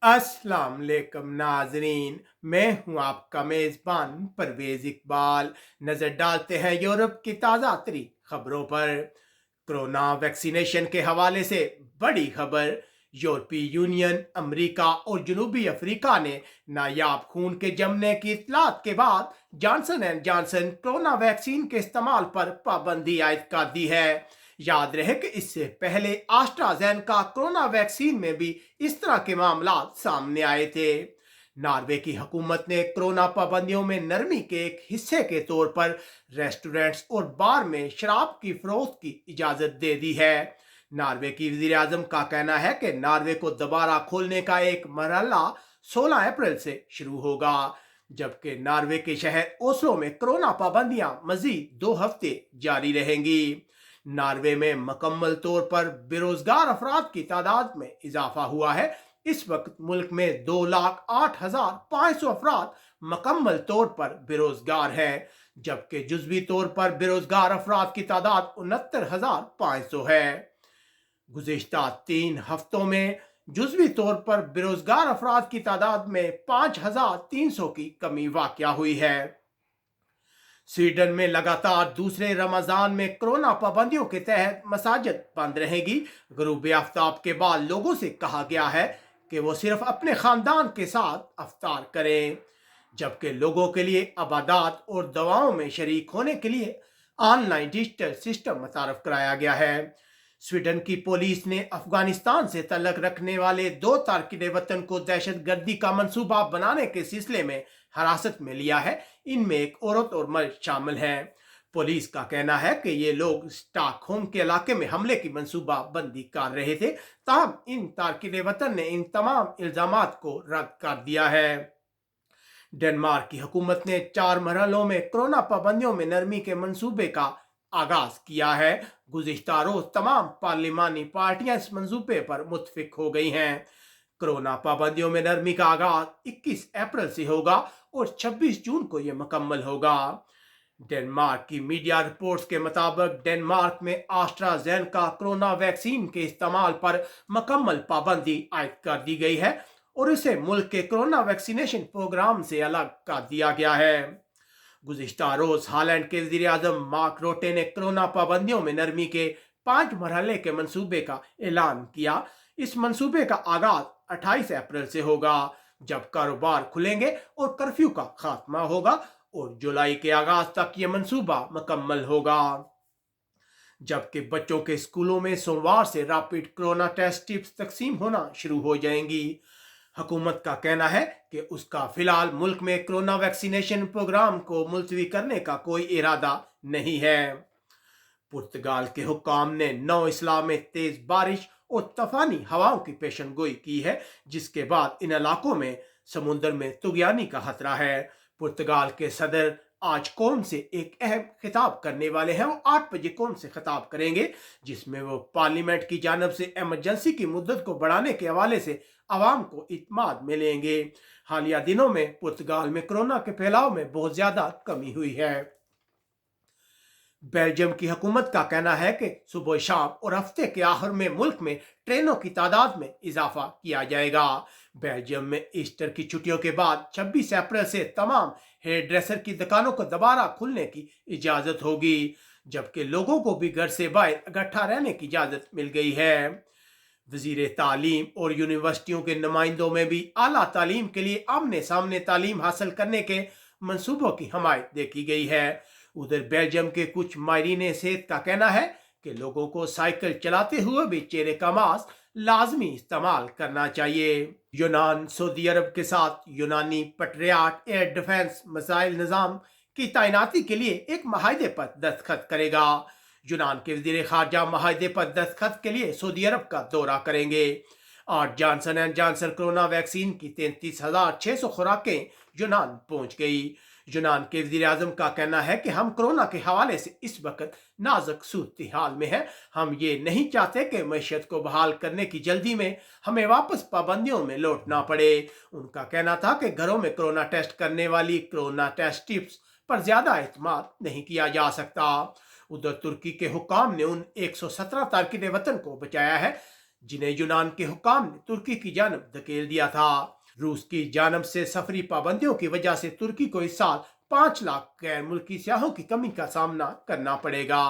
अस्सलाम वालेकुम नाजरीन। मैं हूं आपका मेज़बान परवेज़ इकबाल। नज़र डालते हैं यूरोप की ताज़ा तरीन खबरों पर। कोरोना वैक्सीनेशन के हवाले से बड़ी खबर। यूरोपीय यूनियन, अमेरिका और जनूबी अफ्रीका ने नायाब खून के जमने की इत्तलात के बाद Johnson and Johnson corona vaccine के इस्तेमाल पर पाबंदी आयद कर दी है। याद रहे कि इससे पहले एस्ट्राजेनेका कोरोना वैक्सीन में भी इस तरह के मामला सामने आए थे। नॉर्वे की हुकूमत ने कोरोना पाबंदियों में नरमी के एक हिस्से के तौर पर रेस्टोरेंट्स और बार में शराब की फरोख्त की इजाज़त दे दी है। नॉर्वे की वज़ीर आज़म का कहना है कि नॉर्वे को दोबारा खोलने का एक मरहला 16 अप्रैल से शुरू होगा, जबकि नॉर्वे के शहर ओस्लो में कोरोना पाबंदियां मजीद 2 हफ्ते जारी रहेंगी। नॉर्वे में मुकम्मल तौर पर बेरोजगार अफराद की तादाद में इजाफा हुआ है। इस वक्त मुल्क में 2,08,500 अफराद मुकम्मल तौर पर बेरोजगार हैं, जबकि जुजवी तौर पर बेरोजगार अफराद की तादाद 69,500 है। गुज़िश्ता 3 हफ्तों में जुजवी तौर पर बेरोजगार अफराद की तादाद में 5,300 की कमी वाक़या हुई है। स्वीडन में लगातार दूसरे रमजान में कोरोना पाबंदियों के तहत मसाजिद बंद रहेगी। गरूब आफ्ताब के बाद लोगों से कहा गया है कि वो सिर्फ अपने खानदान के साथ अफ्तार करें, जबकि लोगों के लिए इबादत और दवाओं में शरीक होने के लिए ऑनलाइन डिजिटल सिस्टम मुतारफ कराया गया है। स्वीडन की पुलिस ने अफगानिस्तान से तल्लक रखने वाले 2 तारकिन वतन को दहशत गर्दी का मंसूबा बनाने के सिलसिले में हिरासत में लिया है। इनमें एक औरत और मर्द शामिल हैं। पुलिस का कहना है कि ये लोग स्टॉकहोम के इलाके में हमले की मंसूबा बंदी कर रहे थे। ताहम इन तारकिन वतन ने इन तमाम इल्जामात को रद्द कर दिया है। डेनमार्क की हुकूमत ने 4 मरहलों में कोरोना पाबंदियों में नरमी के मंसूबे का आगाज किया है। गुज़िश्ता रोज तमाम पार्लिमानी पार्टियां इस मंसूबे पर मुत्फिक हो गई हैं। कोरोना पाबंदियों में नरमी का आगाज 21 अप्रैल से होगा और 26 जून को यह मुकम्मल होगा। डेनमार्क की मीडिया रिपोर्ट्स के मुताबिक डेनमार्क में एस्ट्राजेनेका कोरोना वैक्सीन के इस्तेमाल पर मुकम्मल पाबंदी आयद कर दी गई है और इसे मुल्क के कोरोना वैक्सीनेशन प्रोग्राम से अलग कर दिया गया है। गुज़िश्ता रोज हॉलैंड के वज़ीर आज़म मार्क रोटे ने कोरोना पाबंदियों में नरमी के 5 मरहले के मंसूबे का ऐलान किया। इस मंसूबे का आगाज 28 अप्रैल से होगा, जब कारोबार खुलेंगे और कर्फ्यू का खात्मा होगा, और जुलाई के आगाज तक यह मंसूबा मुकम्मल होगा। जबकि बच्चों के स्कूलों में सोमवार से रैपिड कोरोना टेस्ट टिप्स तकसीम होना शुरू हो जाएंगी। हुकूमत का कहना है कि उसका फिलहाल मुल्क में कोरोना वैक्सीनेशन प्रोग्राम को मुलतवी करने का कोई इरादा नहीं है। पुर्तगाल के हुक्काम ने 9 अजलां में तेज बारिश और तूफानी हवाओं की पेशन गोई की है, जिसके बाद इन इलाकों में समुद्र में तुगयानी का खतरा है। पुर्तगाल के सदर आज कौम से एक अहम खिताब करने वाले हैं। वो 8 बजे कौम से खिताब करेंगे, जिसमें वो पार्लियामेंट की जानब से एमरजेंसी की मुद्दत को बढ़ाने के हवाले से आवाम को इत्मीनान मिलेंगे। हालिया दिनों में पुर्तगाल में कोरोना के फैलाव में बहुत ज्यादा कमी हुई है। बेल्जियम की हुकूमत का कहना है कि सुबह शाम और हफ्ते के आखिर में मुल्क में ट्रेनों की तादाद में इजाफा किया जाएगा। बेल्जियम में ईस्टर की छुट्टियों के बाद 26 अप्रैल से तमाम हेयर ड्रेसर की दुकानों को दोबारा खुलने की इजाज़त होगी, जबकि लोगों को भी घर से बाहर इकट्ठा रहने की इजाज़त मिल गई है। वज़ीर तालीम और यूनिवर्सिटियों के नुमाइंदों में भी आला तालीम के लिए आमने सामने तालीम हासिल करने के मंसूबों की हमायत देखी गई है। उधर बेल्जियम के कुछ माहिरीन सेहत का कहना है कि लोगों को साइकिल चलाते हुए भी चेहरे का मास्क लाजमी इस्तेमाल करना चाहिए। यूनान सऊदी अरब के साथ यूनानी पेट्रियाट एयर डिफेंस मिसाइल निज़ाम की तैनाती के लिए एक माहिदे पर दस्तखत करेगा। यूनान के वज़ीर खारजा माहिदे पर दस्तखत के लिए सऊदी अरब का दौरा करेंगे। और Johnson and Johnson corona vaccine की 33,600 खुराकें यूनान पहुंच गई। यूनान के वज़ीर आज़म का कहना है कि हम कोरोना के हवाले से इस वक्त नाजुक सूरत हाल में हैं। हम ये नहीं चाहते कि मैशियत को बहाल करने की जल्दी में हमें वापस पाबंदियों में लौटना पड़े। उनका कहना था कि घरों में कोरोना टेस्ट करने वाली कोरोना टेस्ट टिप्स पर ज्यादा एतमाद नहीं किया जा सकता। उधर तुर्की के हुक्काम ने उन 117 तारकिन वतन को बचाया है जिन्हें यूनान के हुक्काम ने तुर्की की जानब धकेल दिया था। रूस की जानब से सफरी पाबंदियों की वजह से तुर्की को इस साल 5 लाख गैर मुल्की सियाहों की कमी का सामना करना पड़ेगा।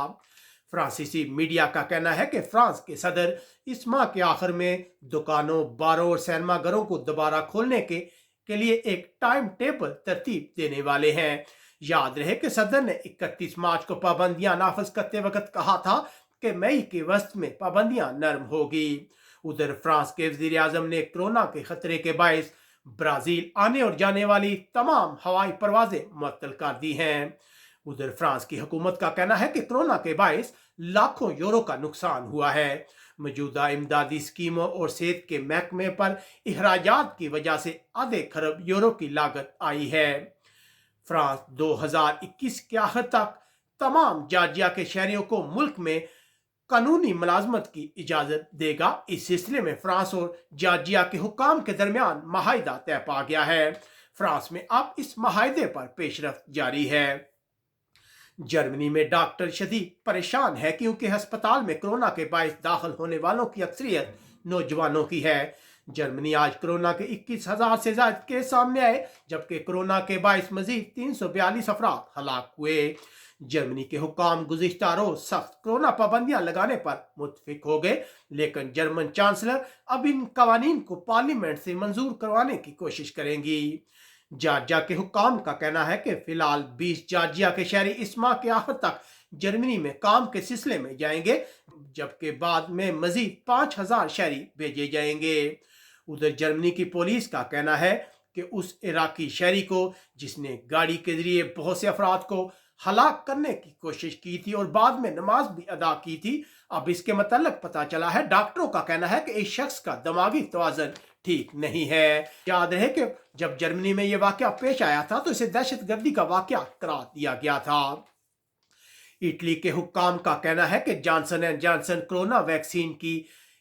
फ्रांसीसी मीडिया का कहना है कि फ्रांस के सदर इस माह के आखिर में दुकानों, बारों और सिनेमा घरों को दोबारा खोलने के लिए एक टाइम टेबल तरतीब देने वाले हैं। याद रहे कि सदर ने 31 मार्च को पाबंदियां नाफज करते वक्त कहा था कि मई के वस्त में पाबंदियां नरम होगी। उधर फ्रांस के वजीर आजम ने कोरोना के खतरे के बायस ब्राजील आने और जाने वाली तमाम हवाई परवाजें मुअत्तल कर दी हैं। उधर फ्रांस की हुकूमत का कहना है कि कोरोना के बायस लाखों यूरो का नुकसान हुआ है। मौजूदा इमदादी स्कीमों और सेहत के महकमे पर अखराजात की वजह से आधे खरब यूरो की लागत आई है। फ्रांस 2021 के आखिर तक तमाम जॉर्जिया के शहरियों को मुल्क में कानूनी मुलाजमत की इजाजत देगा। इस सिलसिले में फ्रांस और जॉर्जिया के हुक्काम के दरमियान माहिदा तय पा गया है। फ्रांस में अब इस माहिदे पर पेशरफ्त जारी है। जर्मनी में डॉक्टर शदीद परेशान है क्योंकि अस्पताल में कोरोना के बायस दाखिल होने वालों की अक्सरियत नौजवानों की है। जर्मनी आज कोरोना के 21,000 से ज्यादा केस सामने आए, जबकि कोरोना के बायस मजीद 342 अफराद हलाक हुए। जर्मनी के हुक्काम गुज़िश्ता रोज सख्त कोरोना पाबंदियां लगाने पर मुत्फिक हो गए, लेकिन जर्मन चांसलर अब इन कवानीन को पार्लियामेंट से मंजूर करवाने की कोशिश करेंगी। जॉर्जिया के हुक्काम का कहना है कि फिलहाल 20 जॉर्जिया के शहरी इस माह के आखिर तक जर्मनी में काम के सिलसिले में जाएंगे, जबकि बाद में मजीद 5,000 शहरी भेजे जाएंगे। उधर जर्मनी की पुलिस का कहना है कि उस इराकी शहरी को जिसने गाड़ी के जरिए बहुत से अफराद को हलाक करने की कोशिश की थी और बाद में नमाज भी अदा की थी, अब इसके मतलब पता चला है। डॉक्टरों का कहना है कि इस शख्स का दिमागी तवाज़ुन ठीक नहीं है। याद रहे कि जब जर्मनी में यह वाकया पेश आया था तो इसे दहशतगर्दी का वाकया करार दिया गया था। इटली के हुक्काम का कहना है कि Johnson and Johnson corona vaccine की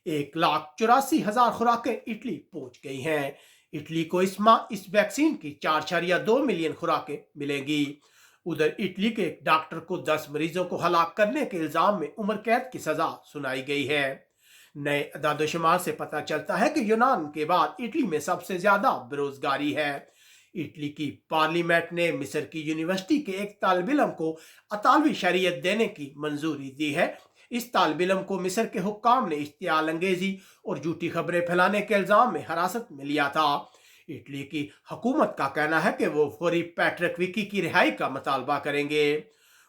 1,84,000 खुराकें इटली पहुंच गई हैं। इटली को इस माह इस वैक्सीन की 4.2 मिलियन खुराकें मिलेंगी। उधर इटली के एक डॉक्टर को 10 मरीजों को हलाक करने के इल्जाम में उम्र कैद की सजा सुनाई गई है। नए अदादोशुमार से पता चलता है कि यूनान के बाद इटली में सबसे ज्यादा बेरोजगारी है। इटली की पार्लियामेंट ने मिस्र की यूनिवर्सिटी के एक तालिब इल्म को अतालवी शरीयत देने की मंजूरी दी है। इस तालिब इल्म को मिस्र के हुक्काम ने इश्तियाल अंगेजी और झूठी खबरें फैलाने के इल्जाम में हिरासत में लिया था। इटली की हुकूमत का कहना है कि वो फौरी पैट्रिक विकी की रिहाई का मुतालबा करेंगे।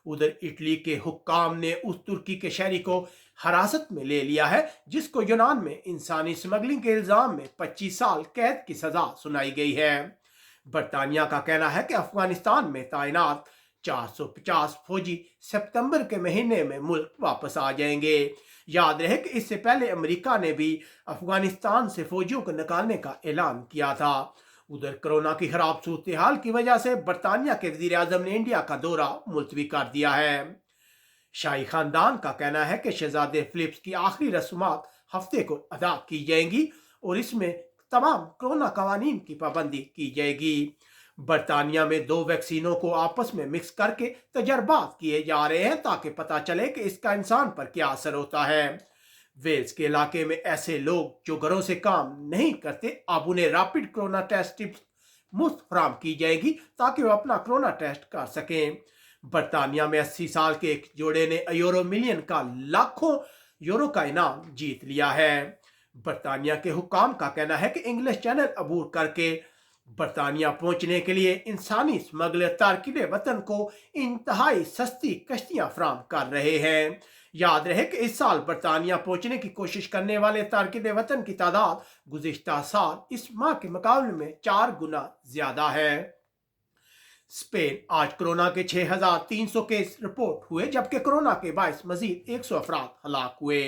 उधर इटली के हुक्काम ने उस तुर्की के शहरी को हिरासत में ले लिया है जिसको यूनान में इंसानी स्मगलिंग के इल्जाम में 25 साल कैद की सजा सुनाई गई है। बरतानिया का कहना है कि अफगानिस्तान में तैनात 450 फौजी सितंबर के महीने में मुल्क वापस आ जाएंगे। याद रहे कि इससे पहले अमेरिका ने भी अफगानिस्तान से फौजियों को निकालने का ऐलान किया था। उधर कोरोना की खराब सूरत हाल की वजह से बरतानिया के वजीर आजम ने इंडिया का दौरा मुलतवी कर दिया है। शाही खानदान का कहना है कि शहजादे फिलिप्स की आखिरी रस्मात हफ्ते को अदा की जाएंगी और इसमें तमाम कोरोना कवानीन की पाबंदी की जाएगी। बरतानिया में 2 वैक्सीनों को आपस में मिक्स करके तजर्बात किए जा रहे हैं ताकि पता चले कि इसका इंसान पर क्या असर होता है। वेल्स के इलाके में ऐसे लोग जो घरों से काम नहीं करते, अब उन्हें रैपिड कोरोना टेस्ट टिप्स मुफ्त फराम की जाएगी ताकि वो अपना कोरोना टेस्ट कर सकें। बरतानिया में 80 साल के एक जोड़े ने यूरो मिलियन का लाखों यूरो का इनाम जीत लिया है। बरतानिया के हुक्काम का कहना है कि इंग्लिश चैनल अबूर करके बरतानिया पहुंचने के लिए इंसानी स्मगलर तारकिन वतन को इंतहाई सस्ती कश्तियां फराम कर रहे हैं। याद रहे कि इस साल बरतानिया पहुंचने की कोशिश करने वाले तारकिन वतन की तादाद गुज़िश्ता साल इस माह के मुकाबले में 4 गुना ज्यादा है। स्पेन आज कोरोना के 6,300 केस रिपोर्ट हुए, जबकि कोरोना के बायस मजीद 100 अफराद हलाक हुए।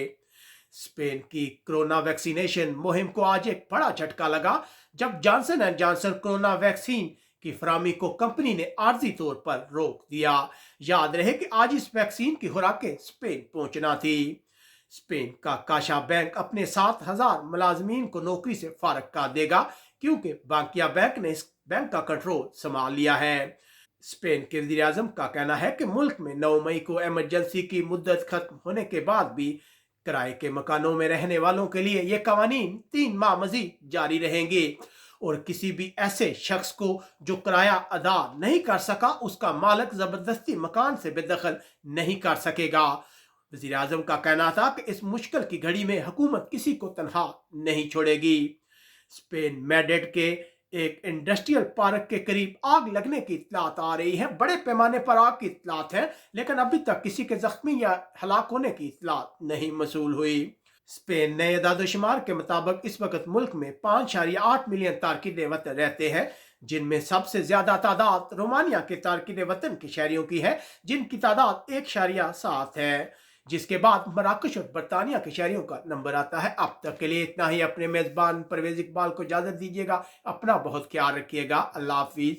स्पेन की कोरोना वैक्सीनेशन मुहिम को आज एक बड़ा झटका लगा जब Johnson and Johnson corona vaccine की फरामी को कंपनी ने आर्जी तौर पर रोक दिया। याद रहे कि आज इस वैक्सीन की खुराकें स्पेन पहुंचना थी। स्पेन का काशा बैंक अपने 7,000 मुलाजमीन को नौकरी से फारग कर देगा क्योंकि बाकिया बैंक ने इस बैंक का कंट्रोल संभाल लिया है। स्पेन के वज़ीर-ए-आज़म का कहना है कि मुल्क में 9 मई को इमरजेंसी की मुद्दत खत्म होने के बाद भी کرائے کے مکانوں میں رہنے والوں کے لیے یہ قوانین 3 ماہ مزید جاری رہیں گے اور کسی بھی ایسے شخص کو جو کرایہ ادا نہیں کر سکا اس کا مالک زبردستی مکان سے بے دخل نہیں کر سکے گا۔ وزیر اعظم کا کہنا تھا کہ اس مشکل کی گھڑی میں حکومت کسی کو تنہا نہیں چھوڑے گی۔ اسپین میڈرڈ کے ایک انڈسٹریل پارک کے قریب آگ لگنے کی اطلاعات آ رہی ہیں۔ بڑے پیمانے پر آگ کی اطلاعات ہیں، لیکن ابھی تک کسی کے زخمی یا ہلاک ہونے کی اطلاعات نہیں موصول ہوئی۔ اسپین نئے اعداد و شمار کے مطابق اس وقت ملک میں 5.8 ملین تارکین وطن رہتے ہیں، جن میں سب سے زیادہ تعداد رومانیہ کے تارکین وطن کے شہریوں کی ہے، جن کی تعداد 1.7 ہے، جس کے بعد مراکش اور برطانیہ کے شہریوں کا نمبر آتا ہے۔ اب تک کے لیے اتنا ہی۔ اپنے میزبان پرویز اقبال کو اجازت دیجیے گا۔ اپنا بہت خیال رکھیے گا۔ اللہ حافظ۔